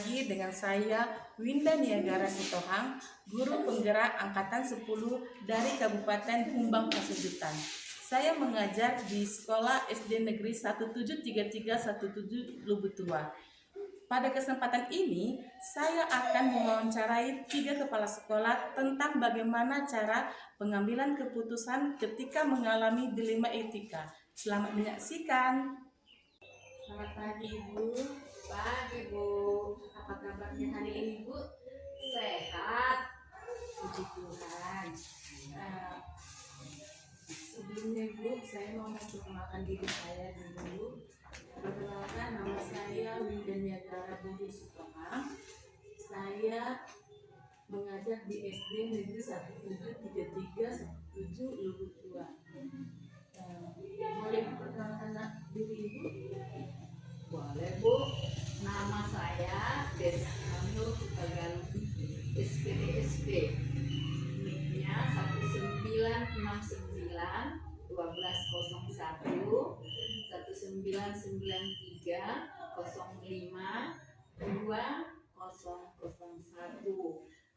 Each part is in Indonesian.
lagi dengan saya Winda Niagara Sitohang, guru penggerak angkatan 10 dari Kabupaten Humbang Pasuruan. Saya mengajar di Sekolah SD Negeri 173317 Lubutua. Pada kesempatan ini, saya akan mewawancarai 3 kepala sekolah tentang bagaimana cara pengambilan keputusan ketika mengalami dilema etika. Selamat menyaksikan. Selamat pagi, Ibu. Pagi Bu, apa kabarnya hari ini Bu? Sehat, puji Tuhan. Sebelumnya Ibu, saya mau memperkenalkan diri saya dulu. Perkenalkan, nama saya Winda Niagara Budi Sitohang. Saya mengajar di SD Negeri 173317 Lubutua. Boleh perkenalkan diri Ibu? Boleh Bu, nama saya Desa Nur Tegalu SPDSP, NIK-nya 1969 1201 1993 05 2001.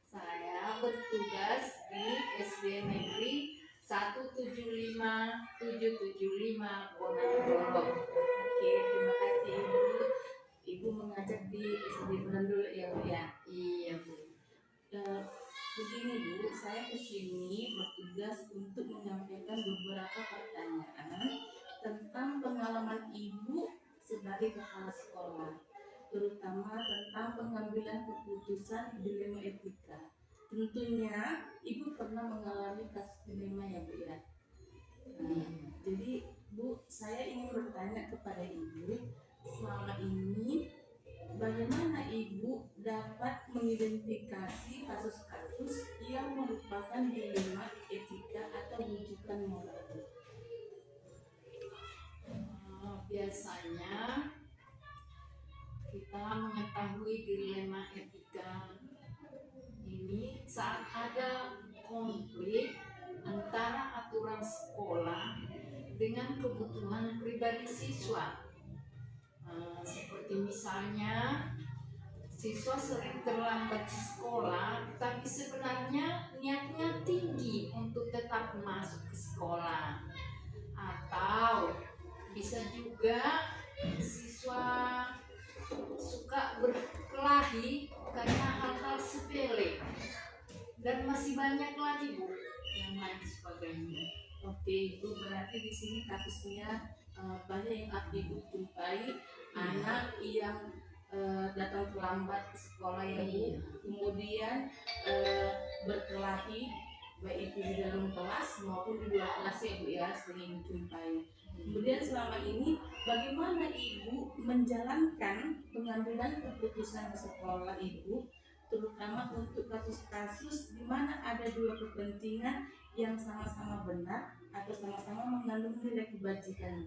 Saya bertugas di SD Negeri 175775 Bonandolo. Oke, terima kasih Ibu. Ibu mengajar di SD Bonandolo ya Bu ya? Iya Bu. Begini Bu, saya kesini bertugas untuk menyampaikan beberapa pertanyaan tentang pengalaman Ibu sebagai kepala sekolah, terutama tentang pengambilan keputusan dilema etika. Tentunya Ibu pernah mengalami kasus dilema ya Bu ya? Jadi Bu, saya ingin bertanya kepada Ibu, selama ini bagaimana Ibu dapat mengidentifikasi kasus-kasus yang merupakan dilema etika atau rujukan moral? Biasanya kita mengetahui dilema etika ini saat ada konflik antara aturan sekolah dengan kebutuhan pribadi siswa. Seperti misalnya siswa sering terlambat di sekolah, tapi sebenarnya niatnya tinggi untuk tetap masuk ke sekolah. Atau bisa juga siswa suka berkelahi karena hal-hal sepele, dan masih banyak lagi Bu yang lain sebagainya. Oke, Ibu, berarti di sini kasusnya banyak yang Ibu jumpai anak yang datang terlambat ke sekolah ya Bu, kemudian berkelahi baik itu di dalam kelas maupun di luar kelas ya Bu ya, sering dijumpai. Kemudian selama ini bagaimana Ibu menjalankan pengambilan keputusan di sekolah Ibu, terutama untuk kasus-kasus di mana ada dua kepentingan yang sama-sama benar atau sama-sama mengandung nilai kebajikan.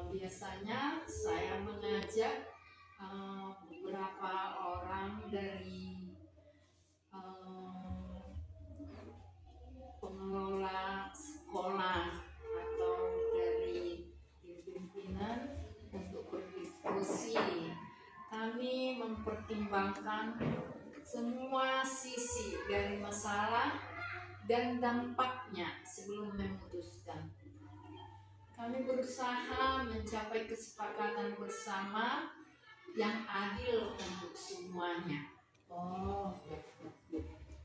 Biasanya saya mengajak beberapa orang dari pengelola sekolah atau dari pimpinan untuk berdiskusi. Kami mempertimbangkan semua sisi dari masalah dan dampaknya sebelum memutuskan. Kami berusaha mencapai kesepakatan bersama yang adil untuk semuanya. Oh,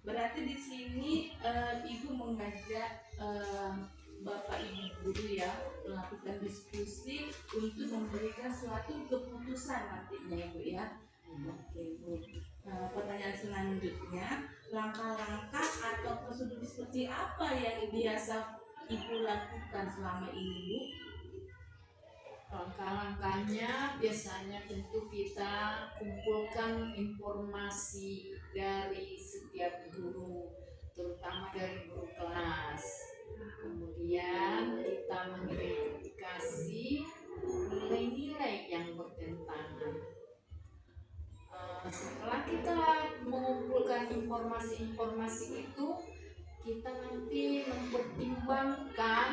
berarti di sini Ibu mengajak Bapak Ibu guru ya melakukan diskusi untuk memberikan suatu keputusan nantinya ya Bu ya. Oke Bu. Pertanyaan selanjutnya, langkah-langkah atau prosedur seperti apa yang biasa Ibu lakukan selama ini Bu? Langkah-langkahnya biasanya tentu kita kumpulkan informasi dari setiap guru, terutama dari guru kelas. Kemudian kita mengidentifikasi nilai-nilai yang bertentangan. Setelah kita mengumpulkan informasi-informasi itu, kita nanti mempertimbangkan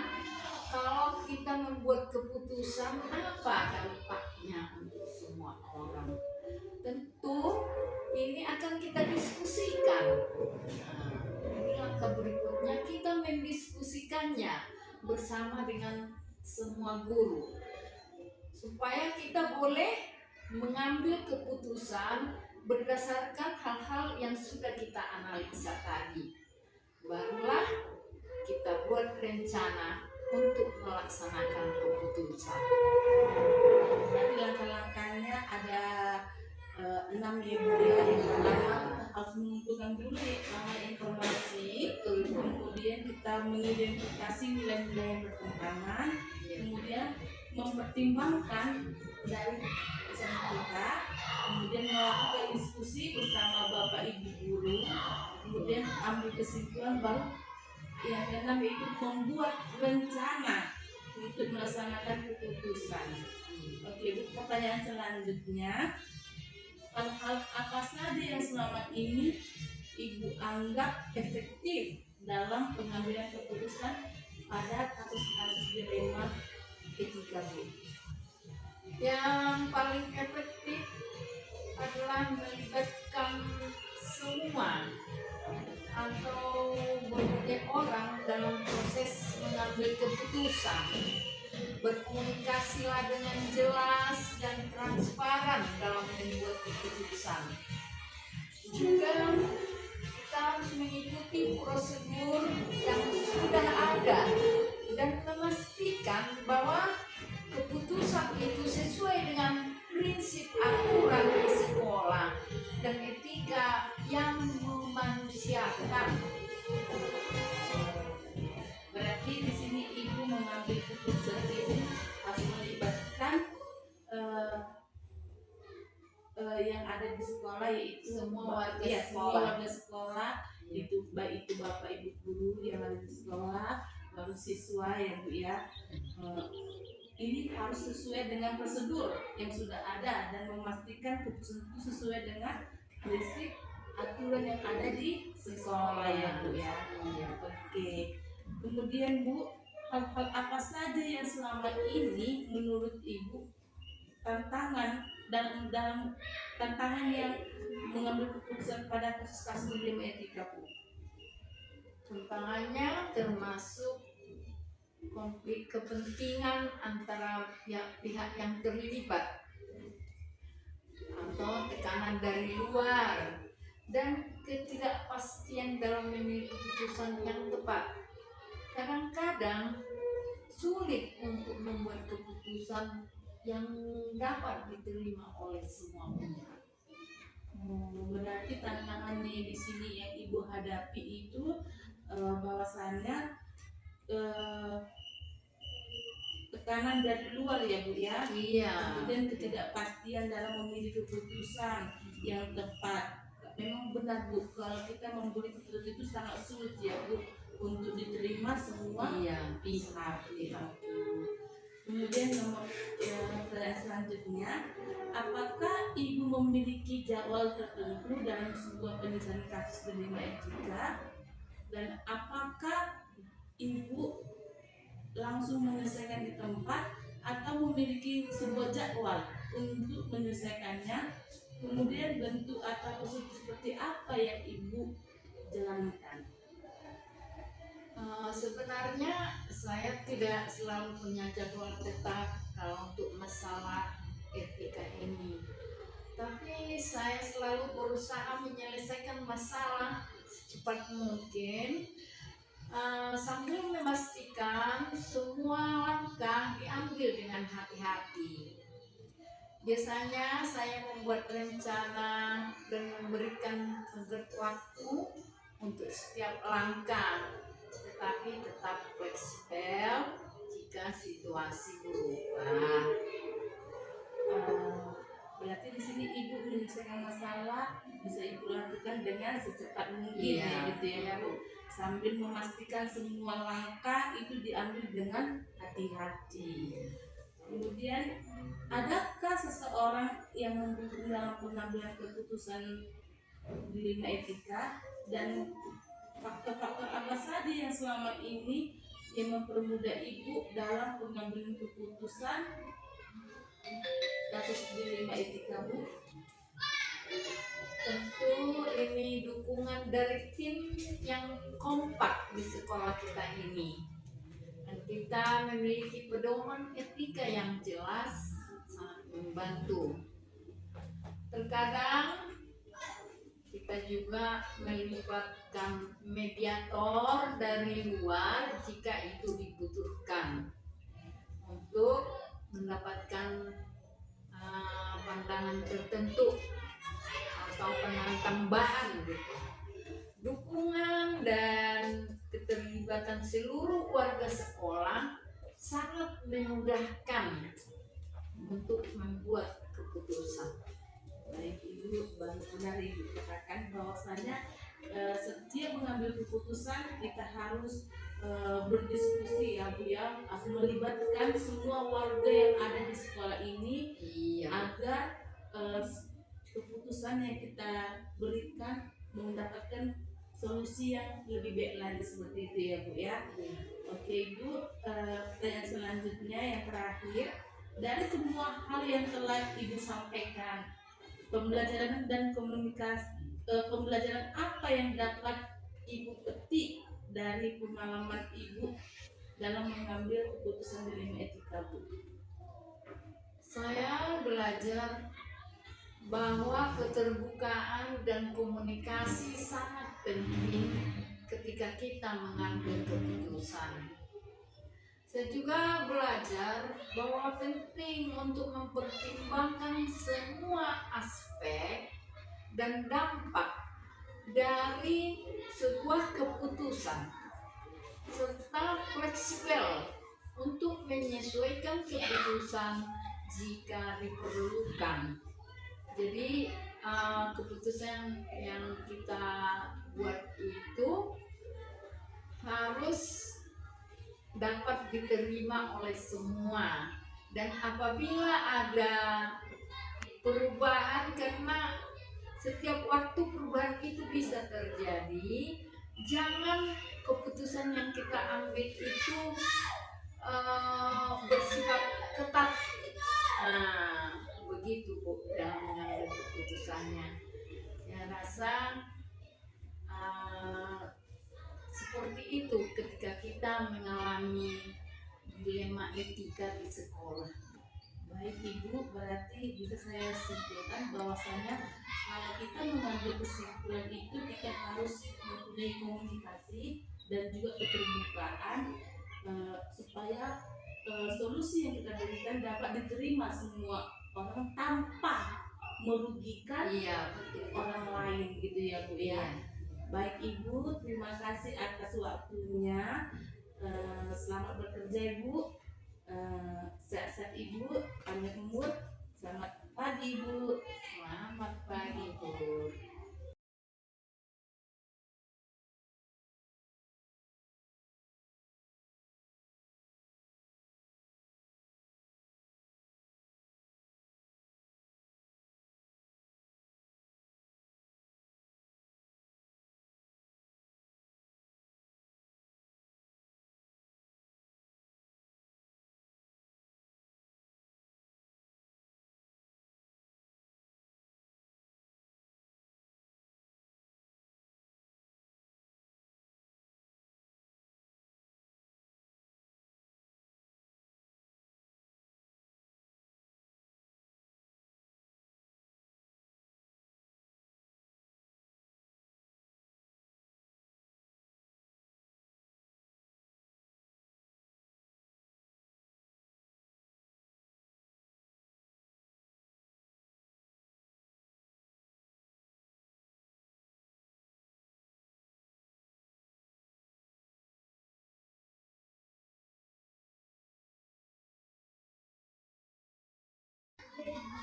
kalau kita membuat keputusan apa dampaknya untuk semua orang. bersama dengan semua guru supaya kita boleh mengambil keputusan berdasarkan hal-hal yang sudah kita analisa tadi. Barulah kita buat rencana untuk melaksanakan keputusan. Berarti langkah-langkahnya ada 6 ya Bu ya. Yang pertama harus mengumpulkan dulu informasi, kemudian kita mengidentifikasi nilai-nilai yang bertentangan, kemudian mempertimbangkan dari keputusan kita, kemudian melakukan diskusi bersama Bapak Ibu guru, kemudian ambil kesimpulan, baru yang keenam itu membuat rencana untuk melaksanakan keputusan. Oke Bu, pertanyaan selanjutnya, hal-hal apa saja yang selama ini Ibu anggap efektif dalam pengambilan keputusan pada kasus-kasus dilema etika Bu? Yang paling efektif adalah melibatkan semua atau berbagai orang dalam proses mengambil keputusan. Berkomunikasilah dengan jelas dan transparan dalam membuat keputusan. Juga kita harus mengikuti prosedur yang sudah ada dan memastikan bahwa keputusan itu sesuai dengan prinsip aturan di sekolah dan etika yang memanusiakan. Berarti di sini Ibu mengambil keputusan itu harus melibatkan yang ada di sekolah, yaitu Semua warga ya, sekolah. semua warga sekolah, itu baik itu Bapak Ibu guru yang ada di sekolah, baru siswa ya Bu ya. Ini harus sesuai dengan prosedur yang sudah ada dan memastikan keputusan itu sesuai dengan prinsip aturan yang ada di sekolah ya Bu ya. Oke. Kemudian Bu, hal-hal apa saja yang selama ini menurut Ibu tantangan dalam tantangan yang mengambil keputusan pada kasus-kasus dilema etika Bu? Tantangannya termasuk konflik kepentingan antara pihak yang terlibat atau tekanan dari luar dan ketidakpastian dalam memilih keputusan yang tepat. Kadang-kadang sulit untuk membuat keputusan yang dapat diterima oleh semua pihak. Berarti tantangannya di sini yang Ibu hadapi itu bahwasannya tekanan dari luar ya Bu ya. Iya. Kemudian ketidakpastian dalam memilih keputusan yang tepat. Memang benar Bu, kalau kita memberi keputusan itu sangat sulit ya Bu untuk diterima semua pihak. Kemudian pertanyaan selanjutnya, apakah Ibu memiliki jadwal tertentu dalam sebuah penyelesaian kasus dilema etika, dan apakah Ibu langsung menyelesaikan di tempat atau memiliki sebuah jadwal untuk menyelesaikannya? Kemudian bentuk atau prosedur seperti apa yang Ibu jalankan? Sebenarnya saya tidak selalu punya jadwal tetap kalau untuk masalah etika ini, tapi saya selalu berusaha menyelesaikan masalah secepat mungkin, sambil memastikan semua langkah diambil dengan hati-hati. Biasanya saya membuat rencana dan memberikan tenggat waktu untuk setiap langkah, tetapi tetap fleksibel jika situasi berubah. Berarti di sini Ibu menyelesaikan masalah bisa Ibu lakukan dengan secepat mungkin ya gitu ya Bu, sambil memastikan semua langkah itu diambil dengan hati-hati. Kemudian adakah seseorang yang mendukung dalam pengambilan keputusan dilema etika, dan faktor-faktor apa saja yang selama ini yang mempermudah Ibu dalam pengambilan keputusan kasus dilema etika Bu? Tentu ini dukungan dari tim yang kompak di sekolah kita ini. Dan kita memiliki pedoman etika yang jelas sangat membantu. Terkadang kita juga melibatkan mediator dari luar jika itu dibutuhkan untuk mendapatkan pandangan tertentu atau pandangan tambahan gitu. Dukungan dan keterlibatan seluruh warga sekolah sangat memudahkan untuk membuat keputusan. Baik Ibu, benar Ibu katakan bahwasanya setiap mengambil keputusan kita harus berdiskusi ya Bu ya, melibatkan semua warga yang ada di sekolah ini agar keputusan yang kita berikan mendapatkan solusi yang lebih baik lagi seperti itu ya Bu ya. Oke Ibu, pertanyaan selanjutnya yang terakhir, dari semua hal yang telah Ibu sampaikan, pembelajaran dan komunikasi, pembelajaran apa yang dapat Ibu petik dari pengalaman Ibu dalam mengambil keputusan dilema etika Bu? Saya belajar bahwa keterbukaan dan komunikasi sangat penting ketika kita mengambil keputusan. Saya juga belajar bahwa penting untuk mempertimbangkan semua aspek dan dampak dari sebuah keputusan serta fleksibel untuk menyesuaikan keputusan jika diperlukan. Jadi keputusan yang kita buat itu harus dapat diterima oleh semua, dan apabila ada perubahan, karena setiap waktu perubahan itu bisa terjadi, jangan keputusan yang kita ambil itu bersifat ketat. Begitu Bu dalam mengambil keputusannya. Saya rasa seperti itu ketika kita mengalami dilema etika di sekolah. Baik Ibu, berarti bisa saya simpulkan bahwasanya kalau kita mengambil kesimpulan itu kita harus mempunyai komunikasi dan juga keterbukaan supaya solusi yang kita berikan dapat diterima semua orang tanpa merugikan orang lain gitu ya Bu ya. Baik Ibu, terima kasih atas waktunya. Selamat bekerja Ibu. Sehat-sehat Ibu, panjang umur. Selamat pagi Ibu. Selamat pagi Bu.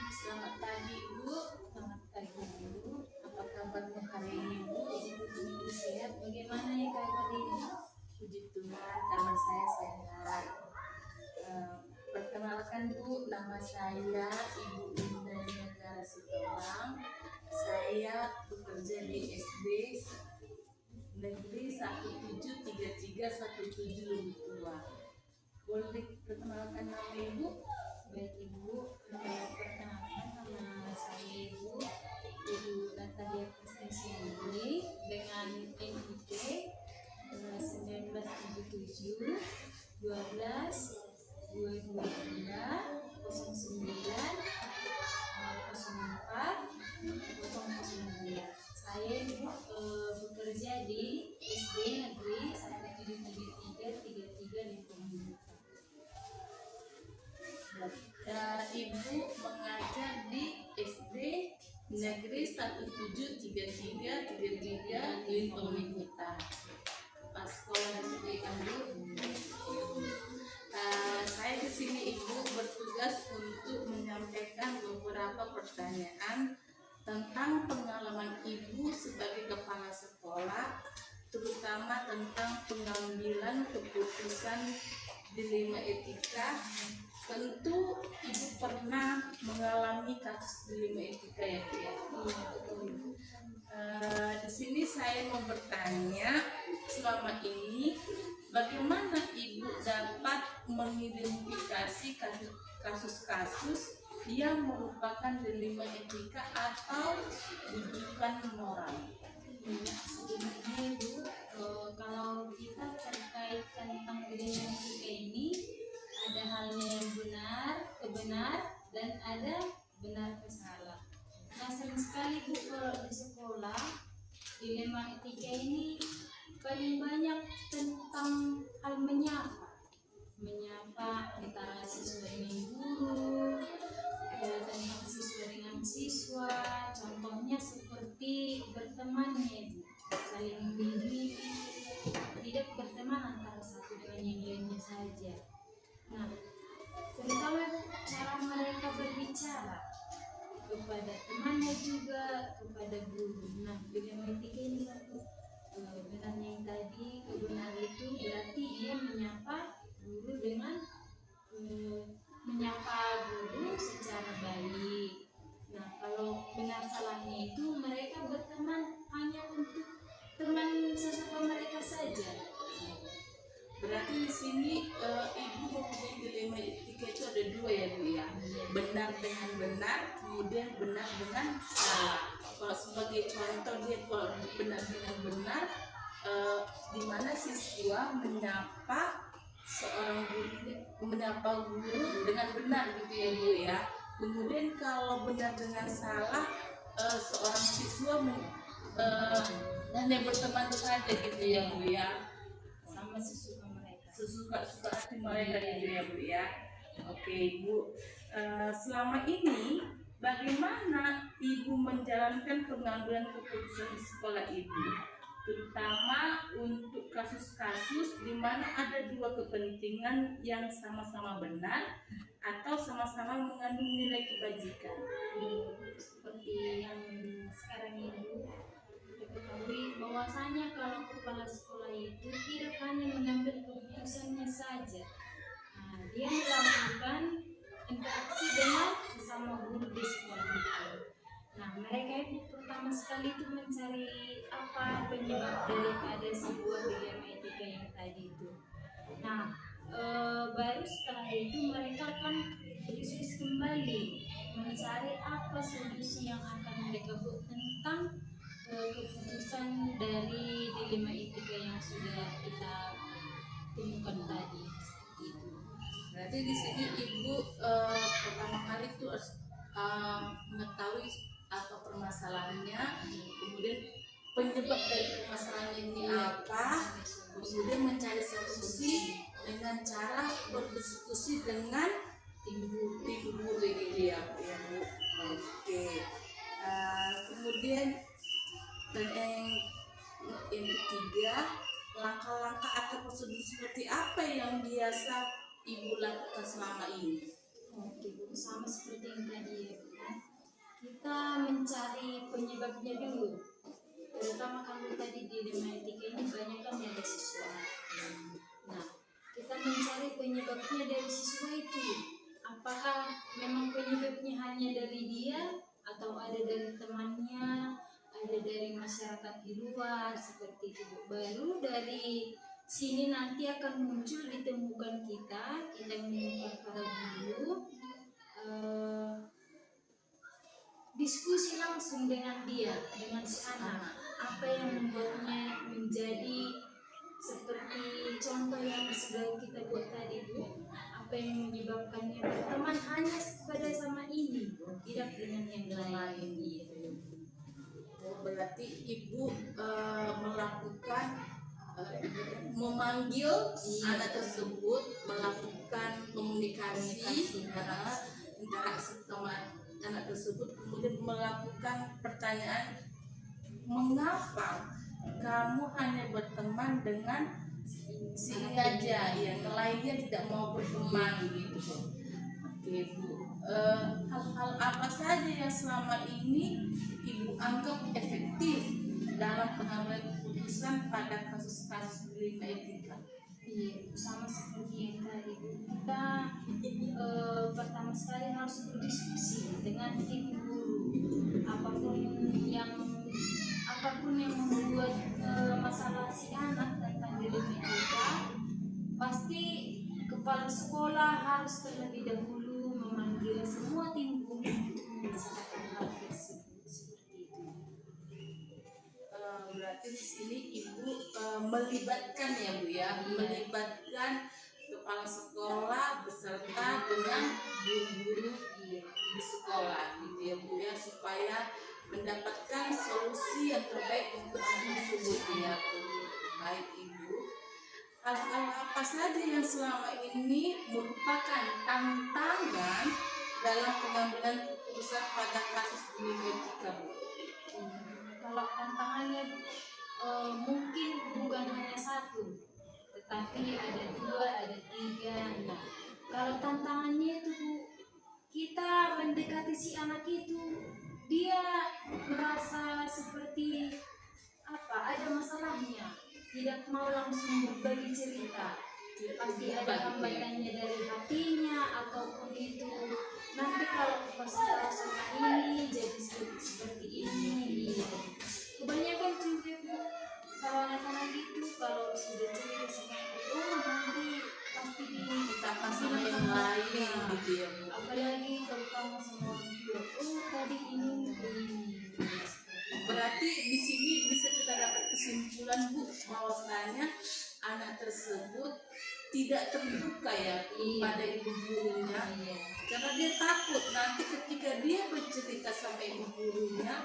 Selamat pagi Ibu. Selamat pagi Ibu. Apa kabarnya hari ini Bu? Ibu sehat? Bagaimana ya kabar ini? Puji Tuhan, kabar saya sehat. Perkenalkan Bu, nama saya Ibu Indah Niagara Sitolang. Saya bekerja di SD Negeri 173317 Lubuk Tua. Boleh diperkenalkan nama Ibu? Baik Ibu, perkenalkan nama saya Ibu Natalia Krisnasyanti dengan NIK 1977 12 222 09 04 002. Saya Ibu bekerja di SD Negeri 1773 Lingkungan. Ibu mengajar di SD Negeri 1733 Lintong Hutan. Pas sekolah SD kan Bu. Saya di sini Ibu bertugas untuk menyampaikan beberapa pertanyaan tentang pengalaman Ibu sebagai kepala sekolah, terutama tentang pengambilan keputusan dilema etika. Tentu Ibu pernah mengalami kasus dilema etika ya Bu ya. Di sini saya mau bertanya, selama ini bagaimana Ibu dapat mengidentifikasi kasus-kasus yang merupakan dilema etika atau rujukan moral? Sebenarnya Ibu, kalau kita terkait tentang dilema etika ini, ada halnya yang kebenar, dan ada benar kesalah. Nah, sering sekali Bu kalau di sekolah dilema etika ini paling banyak tentang hal menyapa antara siswa dengan guru, tentang siswa dengan siswa. Contohnya seperti bertemannya Ibu, saling memilih, tidak berteman antara satu dengan yang lainnya saja. Nah, terutama cara mereka berbicara kepada temannya juga kepada guru. Nah, dilema etika ini benarnya yang tadi, kebenaran itu berarti dia menyapa guru dengan menyapa guru secara baik. Nah, kalau benar salahnya itu mereka berteman hanya untuk teman sesuka mereka saja. Berarti di sini Ibu mempunyai dilema etika itu ada dua ya Bu ya. Benar dengan benar, kemudian benar dengan salah. Kalau sebagai contoh dia kalau benar dengan benar, di mana siswa menyapa guru dengan benar gitu ya Bu ya. Kemudian kalau benar dengan salah, seorang siswa hanya berteman saja gitu ya Bu ya. Sama Sesuka hati mereka gitu ya Bu ya. Oke Bu, selama ini bagaimana Ibu menjalankan pengambilan keputusan di sekolah Ibu, terutama untuk kasus-kasus di mana ada dua kepentingan yang sama-sama benar atau sama-sama mengandung nilai kebajikan? Seperti yang sekarang Ibu ketahui bahwasanya kalau kepala sekolah itu tidak hanya mengambil keputusannya saja, dia melakukan interaksi dengan sesama guru di sekolah itu. Nah, mereka itu pertama sekali itu mencari apa penyebab daripada sebuah dilema etika yang tadi itu. Nah, baru setelah itu mereka akan berdiskusi kembali mencari apa solusi yang akan mereka buat tentang keputusan dari dilema etika yang sudah kita temukan tadi. Seperti itu. Berarti di sini Ibu pertama kali itu mengetahui apa permasalahannya, kemudian penyebab dari permasalahan ini apa, kemudian mencari solusi dengan cara berdiskusi dengan tim guru ini ya Bu. Oke. Kemudian yang ketiga, langkah-langkah atau prosedur seperti apa yang biasa Ibu lakukan selama ini? Oke Bu, sama seperti yang tadi ya Bu. Kita mencari penyebabnya dulu. Terutama kalau tadi dilema etika ini banyak kan dari siswa. Nah, kita mencari penyebabnya dari siswa itu. Apakah memang penyebabnya hanya dari dia atau ada dari temannya, ada dari masyarakat di luar seperti itu. Baru dari sini nanti akan muncul ditemukan kita menemukan para guru, diskusi langsung dengan dia, dengan si anak, apa yang membuatnya menjadi seperti contoh yang sudah kita buat tadi Bu, apa yang menyebabkannya berteman hanya pada sama ini, tidak dengan yang lain. Berarti ibu melakukan memanggil anak tersebut, melakukan komunikasi interaksi sama anak tersebut, kemudian melakukan pertanyaan, mengapa kamu hanya berteman dengan si ini aja, yang lainnya tidak mau berteman gitu. Oke Bu, hal-hal apa saja yang selama ini ibu anggap efektif dalam pengambilan keputusan pada kasus-kasus dilema etika? Iya, sama seperti yang tadi Bu. Kita pertama sekali harus berdiskusi dengan tim guru. Apapun yang membuat masalah si anak tentang dilema etika, pasti kepala sekolah harus terlebih dahulu memanggil semua tim guru untuk membicarakan hal tersebut seperti itu. Berarti di sini ibu melibatkan ya Bu ya, melibatkan kepala sekolah beserta dengan guru-guru di sekolah gitu ya Bu ya, supaya mendapatkan solusi yang terbaik untuk anak tersebut ya Bu. Baik Ibu, hal-hal apa saja yang selama ini merupakan tantangan dalam pengambilan keputusan pada kasus dilema etika Bu? Kalau tantangannya mungkin bukan hanya satu, tetapi ada 2, ada 3. Nah, kalau tantangannya itu Bu, kita mendekati si anak itu, dia merasa seperti ada masalahnya, tidak mau langsung berbagi cerita, pasti ada hambatannya dari hatinya ataupun itu nanti kalau pas sama ini jadi seperti ini. Kebanyakan juga Bu, kalau anak-anak itu kalau sudah cerita sama itu, nanti pasti Kita sama yang lain gitu ya Bu. apalagi terutama sama orang tua, tadi ini. Berarti di sini bisa kita dapat kesimpulan Bu, bahwasanya anak tersebut tidak terbuka ya pada ibu gurunya, karena dia takut nanti ketika dia bercerita sama ibu gurunya,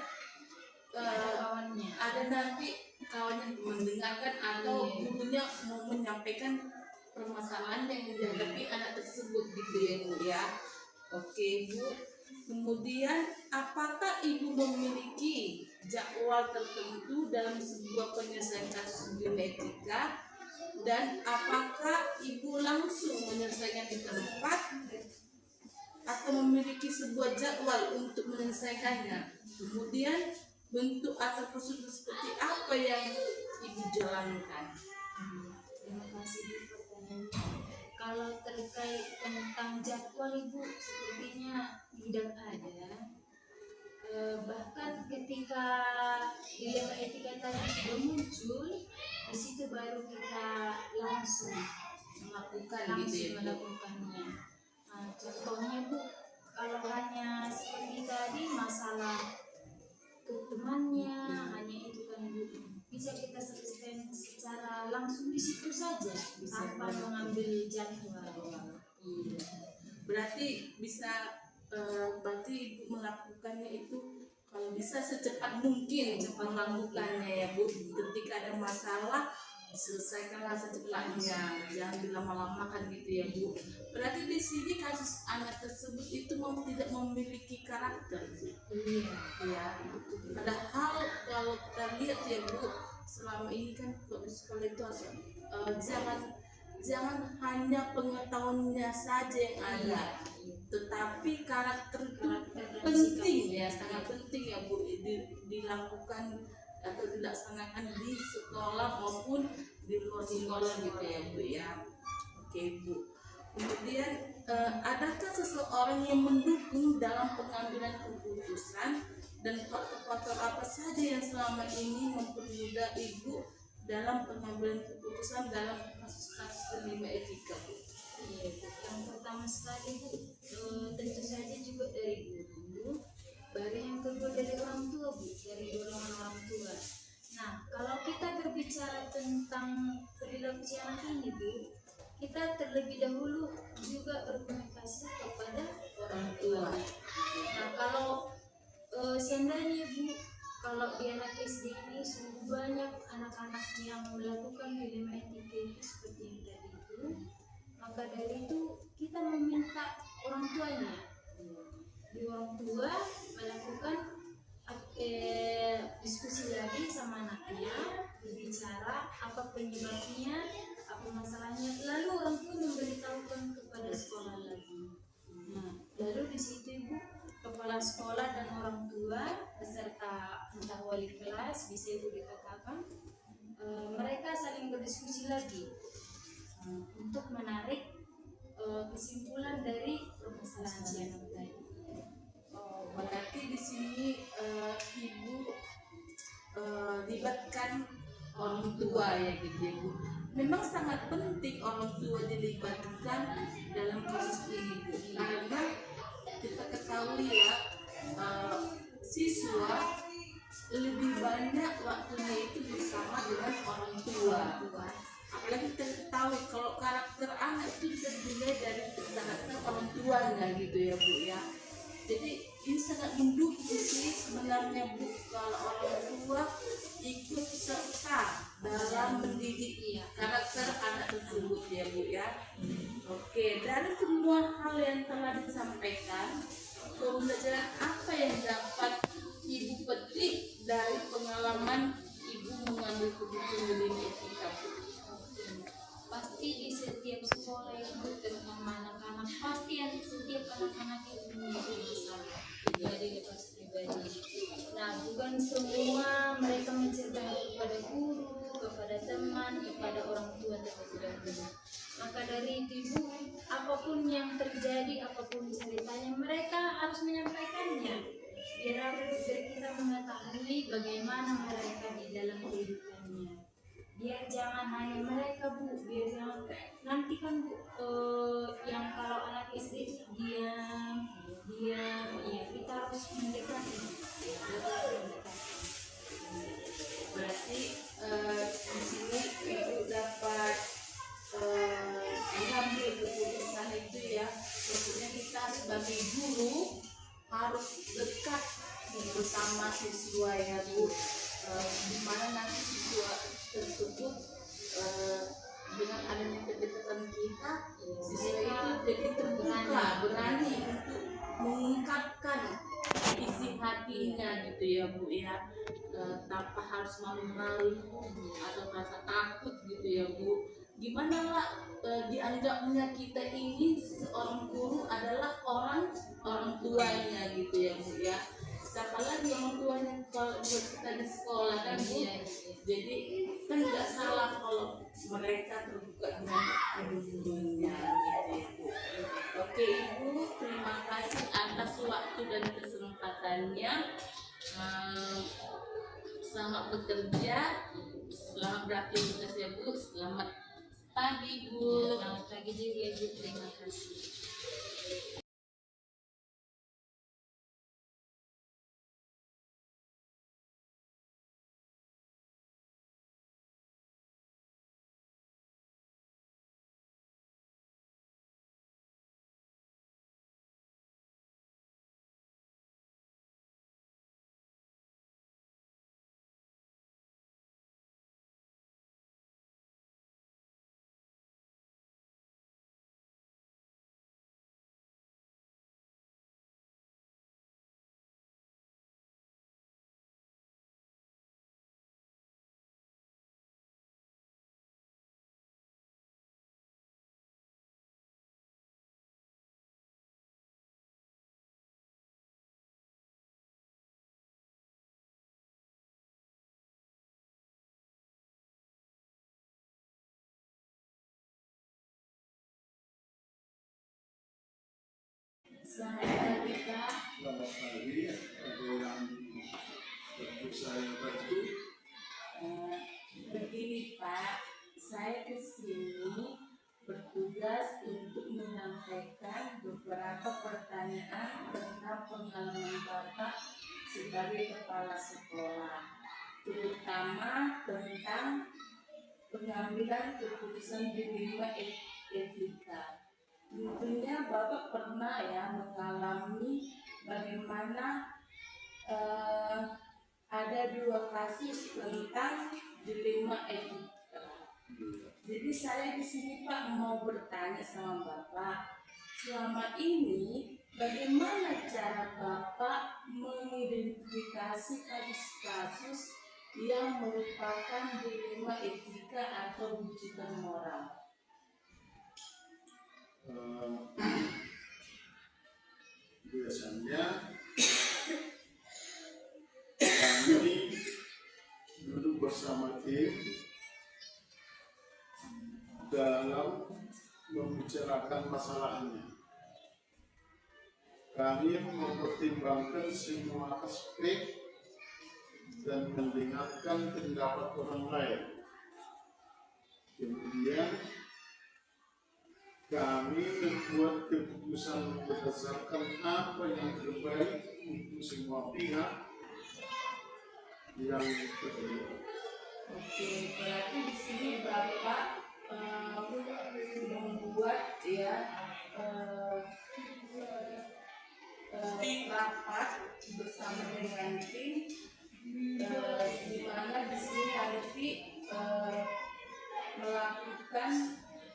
Kawannya ada nanti kawannya mendengarkan atau gurunya mau menyampaikan permasalahan yang dihadapi anak tersebut gitu ya Bu ya. Oke Bu, kemudian apakah ibu memiliki jadwal tertentu dalam sebuah penyelesaian kasus dilema etika, dan apakah ibu langsung menyelesaikan di tempat atau memiliki sebuah jadwal untuk menyelesaikannya? Kemudian bentuk atau prosedur seperti apa yang ibu jalankan? Terima kasih Bu pertanyaannya. Kalau terkait tentang jadwal Ibu, sepertinya tidak ada. Bahkan ketika dilema etika tadi sudah muncul, di situ baru kita langsung melakukannya. Nah, contohnya Bu, kalau hanya seperti tadi masalah ke temannya, hanya itu kan Bu, bisa kita selesaikan secara langsung di situ saja tanpa mengambil jadwal. Iya. Berarti bisa berarti ibu melakukannya itu kalau bisa secepat mungkin melakukannya ya Bu. Ketika ada masalah selesaikanlah secepatnya, jangan dilama-lamakan gitu ya Bu. Berarti di sini kasus anak tersebut itu tidak memiliki karakter. Iya. Ya, padahal kalau kita lihat ya Bu, selama ini kan kalau di sekolah itu jangan hanya pengetahuannya saja yang ada, tetapi karakter itu penting ya, sangat penting ya Bu, dilakukan atau dilaksanakan di sekolah maupun di luar sekolah gitu ya Bu ya. Oke Bu, kemudian adakah seseorang yang mendukung dalam pengambilan keputusan, dan faktor-faktor apa saja yang selama ini mempermudah ibu dalam pengambilan keputusan dalam kasus-kasus dilema etika Bu? Iya, Bu. Yang pertama sekali Bu, tentu saja juga dari guru, baru yang kedua dari orang tua Bu, dari dorongan orang tua. Nah, kalau kita berbicara tentang perilaku si anak ini Bu, kita terlebih dahulu juga berkomunikasi kepada orang tua. Nah kalau seandainya Bu, kalau di anak SD ini sungguh banyak anak-anak yang melakukan dilema etika itu seperti yang tadi itu, maka dari itu kita meminta orang tuanya, di orang tua melakukan diskusi lagi sama anaknya, berbicara apa penyebabnya, apa masalahnya, lalu orang tua memberitahukan kepada sekolah lagi. Nah, lalu di situ Ibu, kepala sekolah dan orang tua beserta entah wali kelas bisa Ibu dikatakan, mereka saling berdiskusi lagi untuk menarik kesimpulan dari permasalahan si anak tadi. Berarti di sini ibu libatkan orang tua ya gitu ya Bu. Memang sangat penting orang tua dilibatkan dalam kasus ini Bu, karena kita ketahui ya siswa lebih banyak waktunya itu bersama dengan orang tua. Apalagi kita ketahui kalau karakter anak itu bisa dilihat dari karakter orang tuanya gitu ya Bu ya. Jadi ini sangat mendukung sih sebenarnya Bu kalau orang tua ikut serta dalam mendidik karakter anak tersebut ya Bu ya. Oke, dari semua hal yang telah disampaikan, pembelajaran apa yang dapat Ibu petik dari pengalaman Ibu mengambil keputusan dilema etika Bu? Pasti di setiap sekolah itu terutama anak-anak, pasti setiap anak-anak itu memiliki masalah pribadi lepas pribadi. Nah bukan semua mereka menceritakan kepada guru, kepada teman, kepada orang tua terlebih dahulu. Maka dari itu Ibu, apapun yang terjadi, apapun ceritanya, mereka harus menyampaikannya biar kita mengetahui bagaimana mereka di dalam kehidupannya. Biar jangan hanya mereka Bu, biar jangan nanti kan Bu, yang kalau anak SD diam, ya kita harus mendekati. Berarti di sini Ibu dapat mengambil keputusan itu ya, maksudnya kita sebagai guru harus dekat bersama siswa ya Bu, dimana nanti siswa tersebut dengan adanya kedekatan kita, siswa itu jadi terbuka, berani untuk mengungkapkan isi hatinya gitu ya Bu ya, tanpa harus malu-malu atau rasa takut gitu ya Bu. Gimana lah dianggapnya kita ini seorang guru adalah orang tuanya gitu ya Bu ya. Siapa lagi orang tuanya kalau buat kita di sekolah kan Bu. Jadi kan nggak salah kalau mereka terbuka dengan gurunya gitu ya Bu. Oke Ibu, terima kasih atas waktu dan kesempatannya. Selamat bekerja, selamat beraktivitas ya Bu, selamat pagi Bu. Selamat pagi juga Ibu, terima kasih. Selamat pagi Pak. Selamat pagi, ada yang untuk saya bantu. Begini Pak, saya kesini bertugas untuk menyampaikan beberapa pertanyaan tentang pengalaman Bapak sebagai kepala sekolah, terutama tentang pengambilan keputusan di lima etika. Tentunya Bapak pernah ya mengalami bagaimana ada dua kasus tentang dilema etika. Jadi saya di sini Pak mau bertanya sama Bapak, selama ini bagaimana cara Bapak mengidentifikasi kasus-kasus yang merupakan dilema etika atau rujukan moral? Biasanya kami duduk bersama tim dalam membicarakan masalahnya. Kami mempertimbangkan semua aspek dan mendengarkan pendapat orang lain. Kemudian kami membuat keputusan berdasarkan apa yang terbaik untuk semua pihak yang terlibat. Oke, berarti di sini Bapak membuat ya rapat bersama dengan tim, di mana di sini nanti melakukan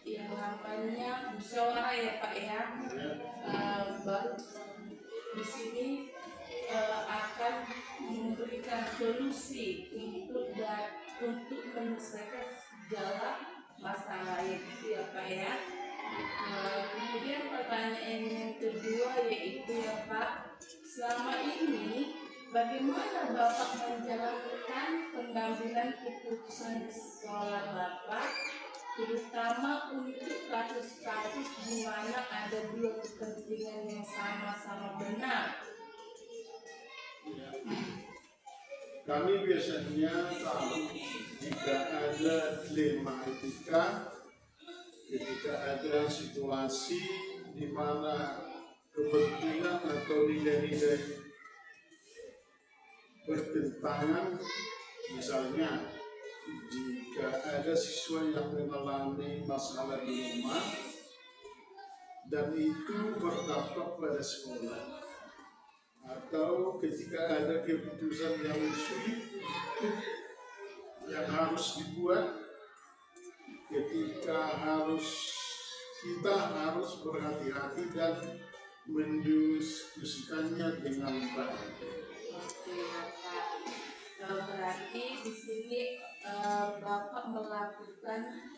yang namanya musyawarah ya Pak ya. Baru di sini akan memberikan solusi untuk menyelesaikan segala masalah itu ya Pak ya. Kemudian pertanyaan yang kedua yaitu ya Pak, selama ini bagaimana Bapak menjalankan pengambilan keputusan di sekolah Bapak, terutama untuk kasus-kasus di mana ada dua kepentingan yang sama-sama benar? Kami biasanya tahu jika ada dilema etika, ketika ada situasi di mana kepentingan atau nilai-nilai bertentangan, misalnya jika ada siswa yang mengalami masalah di rumah dan itu berdampak pada sekolah, atau ketika ada keputusan yang sulit yang harus dibuat, ketika kita harus berhati-hati dan mendiskusikannya dengan baik. Oke, Bapak. Berarti di sini Bapak melakukan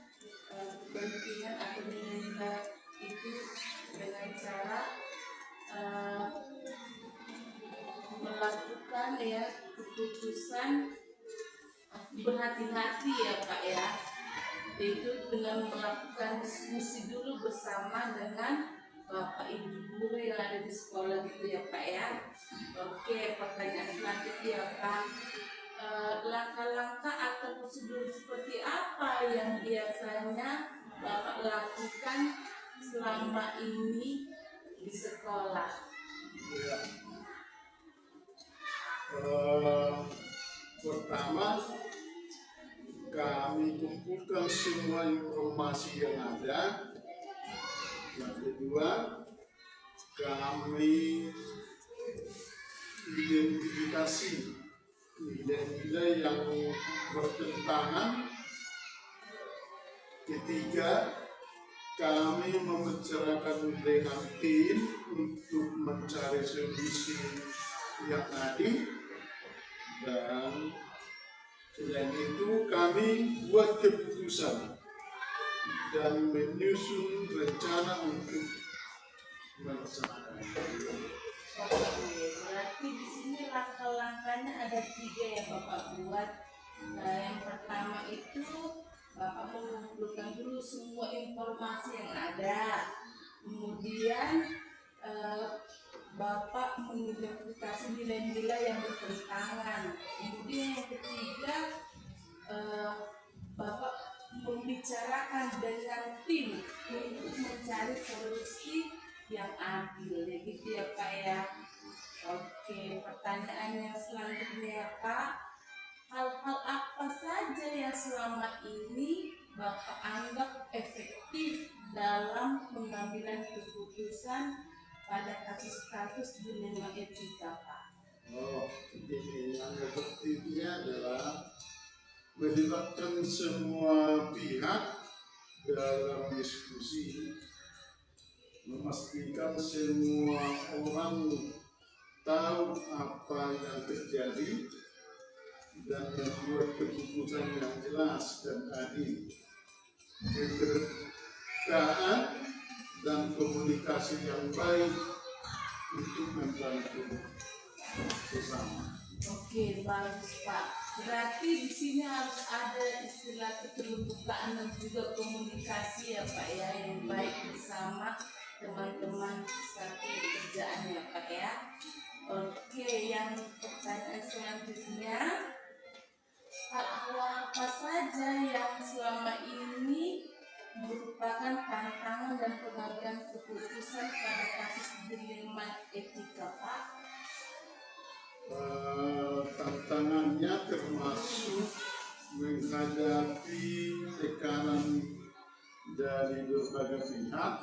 kepentingan atau nilai itu dengan cara melakukan ya keputusan berhati-hati ya Pak ya, itu dengan melakukan diskusi dulu bersama dengan Bapak Ibu guru yang ada di sekolah gitu ya Pak ya. Oke, pertanyaan selanjutnya Pak, langkah-langkah atau prosedur seperti apa yang biasanya Bapak lakukan selama ini di sekolah? Ya. Pertama, kami kumpulkan semua informasi yang ada. Yang kedua, kami identifikasi nilai-nilai yang bertentangan. Ketiga, kami membicarakan dengan tim untuk mencari solusi yang adil. Dan selain itu kami buat keputusan dan menyusun rencana untuk melaksanakan. Oke, berarti di sini langkah-langkahnya ada 3 yang Bapak buat. Yang pertama itu Bapak mengumpulkan dulu semua informasi yang ada. Kemudian Bapak mengidentifikasi nilai-nilai yang bertentangan. Kemudian yang ketiga, Bapak membicarakan dengan tim untuk mencari solusi yang adil, ya gitu ya Pak ya. Oke, pertanyaan yang selanjutnya ya Pak, hal-hal apa saja yang selama ini Bapak anggap efektif dalam pengambilan keputusan pada kasus-kasus dilema etika, Pak? Begini, yang efektifnya adalah melibatkan semua pihak dalam diskusi, memastikan semua orang tahu apa yang terjadi dan membuat keputusan yang jelas dan adil. Keterbukaan dan komunikasi yang baik untuk membantu bersama. Oke, bagus Pak. Berarti di sini harus ada istilah keterbukaan dan juga komunikasi ya Pak ya, yang baik bersama teman-teman satu kerjaan ya Pak ya. Oke, yang pertanyaan selanjutnya, hal-hal apa saja yang selama ini merupakan tantangan dan pengambilan keputusan pada kasus dilema etika Pak? Tantangannya termasuk menghadapi tekanan dari berbagai pihak,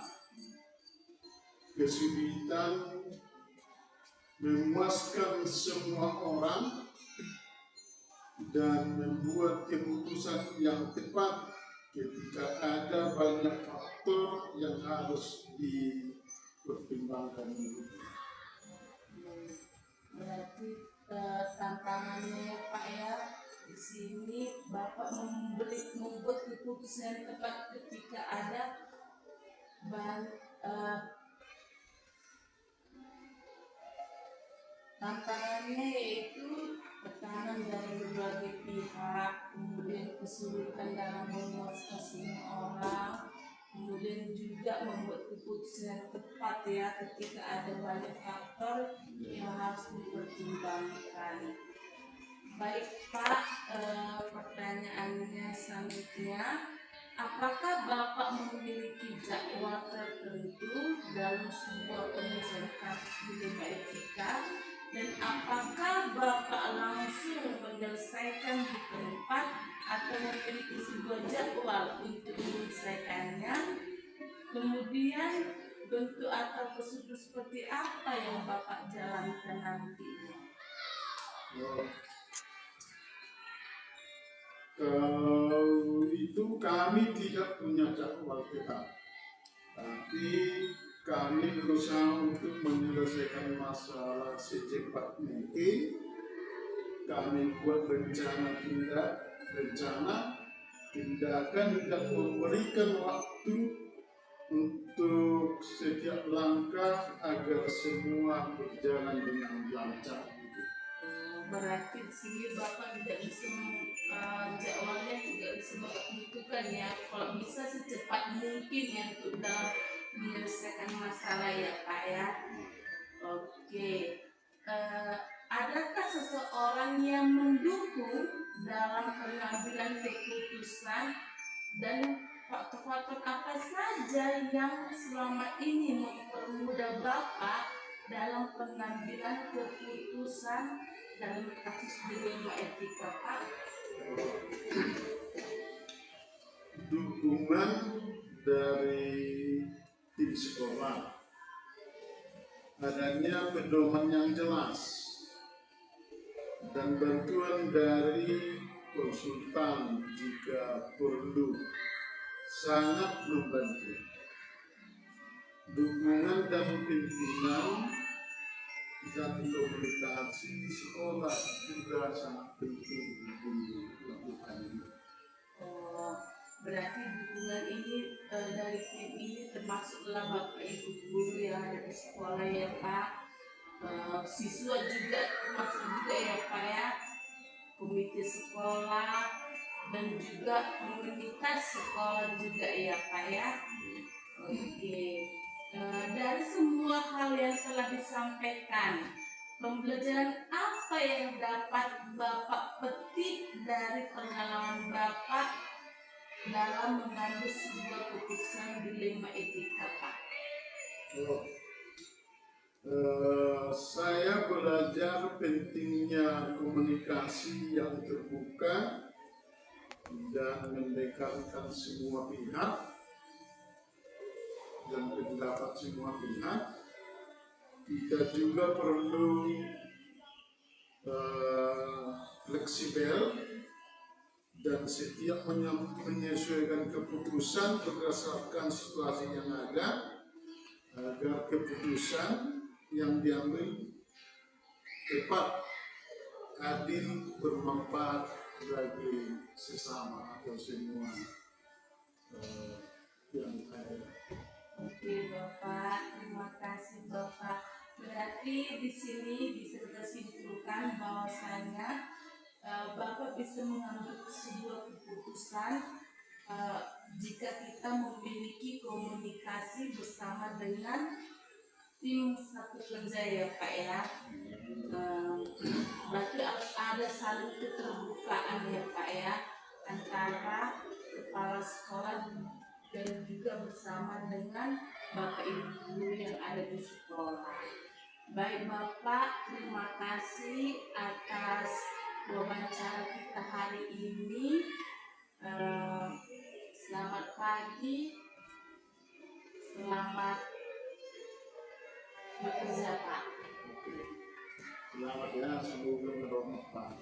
kesulitan memuaskan semua orang, dan membuat keputusan yang tepat ketika ada banyak faktor yang harus dipertimbangkan. Berarti tantangannya ya Pak ya, di sini Bapak membuat keputusan yang tepat ketika ada tantangannya yaitu tekanan dari berbagai pihak, kemudian kesulitan dalam memuaskan semua orang, kemudian juga membuat keputusan yang tepat ya ketika ada banyak faktor yang harus dipertimbangkan. Baik Pak, pertanyaannya selanjutnya, apakah Bapak memiliki jadwal tertentu dalam sebuah penyelesaian kasus dilema etika, dan apakah Bapak langsung menyelesaikan di tempat atau memiliki sebuah jadwal untuk menyelesaikannya? Kemudian bentuk atau prosedur seperti apa yang Bapak jalankan nantinya? Kalau itu kami tidak punya jadwal tetap, tapi kami berusaha untuk menyelesaikan masalah secepat mungkin. Kami buat tindakan dan memberikan waktu untuk setiap langkah agar semua berjalan dengan lancar. Berarti di sini Bapak tidak bisa jadwalnya tidak bisa Bapak tentukan ya. Kalau bisa secepat mungkin ya untuk dalam menyelesaikan masalah ya Pak ya. Oke. Adakah seseorang yang mendukung dalam pengambilan keputusan, dan faktor-faktor apa saja yang selama ini mempermudah Bapak dalam pengambilan keputusan dalam kasus dilema etika Pak? Dukungan dari tim sekolah, adanya pedoman yang jelas, dan bantuan dari konsultan jika perlu sangat membantu. Dukungan dari pimpinan dan komunikasi sekolah juga sangat penting untuk dilakukan. Berarti dukungan ini dari tim ini termasuklah Bapak Ibu guru yang ada di sekolah ya Pak, siswa juga termasuk juga ya Pak ya, komite sekolah dan juga komunitas sekolah juga ya Pak ya. Oke, dari semua hal yang telah disampaikan, pembelajaran apa yang dapat Bapak petik dari pengalaman Bapak dalam mengambil sebuah keputusan dilema etika Pak? Saya belajar pentingnya komunikasi yang terbuka dan mendekatkan semua pihak dan pendapat semua pihak. Kita juga perlu fleksibel dan setiap menyesuaikan keputusan berdasarkan situasi yang ada, agar keputusan yang diambil tepat, adil, bermanfaat bagi sesama atau semua yang ada. Oke Bapak, terima kasih Bapak. Berarti di sini bisa kita simpulkan bahwasanya Bapak bisa mengambil sebuah keputusan jika kita memiliki komunikasi bersama dengan tim satu kerja ya Pak ya. Berarti harus ada saling keterbukaan ya Pak ya, antara kepala sekolah dan juga bersama dengan Bapak Ibu yang ada di sekolah. Baik Bapak, terima kasih atas wawancara kita hari ini. Selamat pagi, selamat bekerja Pak. Selamat ya, semoga bermanfaat.